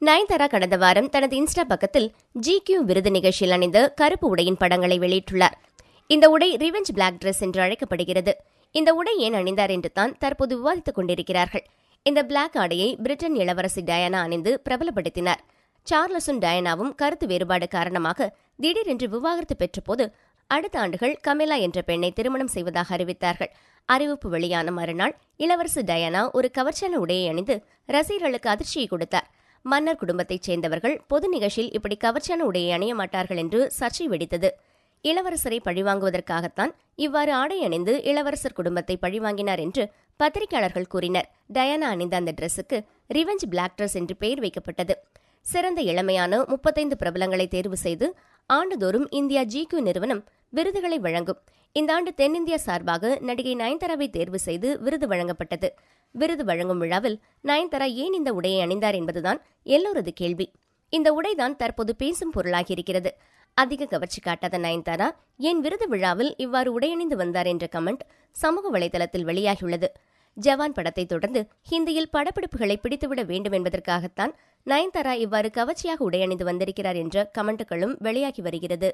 நயன்தாரா கடந்த வாரம் தனது இன்ஸ்டா பக்கத்தில் GQ விருது நிகழ்ச்சியில் அணிந்த கருப்பு உடையின் படங்களை வெளியிட்டுள்ளார். இந்த உடை ரிவெஞ்ச் பிளாக் டிரெஸ் என்று அழைக்கப்படுகிறது. இந்த உடை ஏன் அணிந்தார் என்று தான் தற்போது விவாதித்துக் கொண்டிருக்கிறார்கள். இந்த பிளாக் ஆடையை பிரிட்டன் இளவரசி டயானா அணிந்து பிரபலப்படுத்தினார். சார்லஸும் டயானாவும் கருத்து வேறுபாடு காரணமாக திடீரென்று விவாகரத்து பெற்றபோது அடுத்த ஆண்டுகள் கமிலா என்ற பெண்ணை திருமணம் செய்வதாக அறிவித்தார்கள். அறிவிப்பு வெளியான மறுநாள் இளவரசி டயானா ஒரு கவர்ச்சியான உடையை அணிந்து ரசிகர்களுக்கு அதிர்ச்சியை கொடுத்தார். மன்னர் குடும்பத்தைச் சேர்ந்தவர்கள் பொது நிகழ்ச்சியில் இப்படி கவர்ச்சியான உடையை அணிய மாட்டார்கள் என்று சர்ச்சை வெடித்தது. இளவரசரை பழிவாங்குவதற்காகத்தான் இவ்வாறு ஆடை அணிந்து இளவரசர் குடும்பத்தை பழிவாங்கினார் என்று பத்திரிகையாளர்கள் கூறினர். டயானா அணிந்த அந்த டிரெஸுக்கு ரிவெஞ்ச் பிளாக் டிரெஸ் என்று பெயர் வைக்கப்பட்டது. சிறந்த இளமையான 35 பிரபலங்களை தேர்வு செய்து ஆண்டுதோறும் இந்தியா GQ நிறுவனம் விருதுகளை வழங்கும். இந்த ஆண்டு தென்னிந்தியா சார்பாக நடிகை நயன்தாராவை தேர்வு செய்து விருது வழங்கப்பட்டது. விருது வழங்கும் விழாவில் நயன்தாரா ஏன் இந்த உடையை அணிந்தார் என்பதுதான் எல்லோரது கேள்வி. இந்த உடைதான் தற்போது பேசும் பொருளாகியிருக்கிறது. அதிக கவர்ச்சி காட்டாத நயன்தாரா ஏன் விருது விழாவில் இவ்வாறு உடையணிந்து வந்தார் என்ற கமெண்ட் சமூக வலைதளத்தில் வெளியாகியுள்ளது. ஜவான் படத்தை தொடர்ந்து ஹிந்தியில் படப்பிடிப்புகளை பிடித்துவிட வேண்டும் என்பதற்காகத்தான் நயன்தாரா இவ்வாறு கவர்ச்சியாக உடையணிந்து வந்திருக்கிறார் என்ற கமெண்ட்டுகளும் வெளியாகி வருகிறது.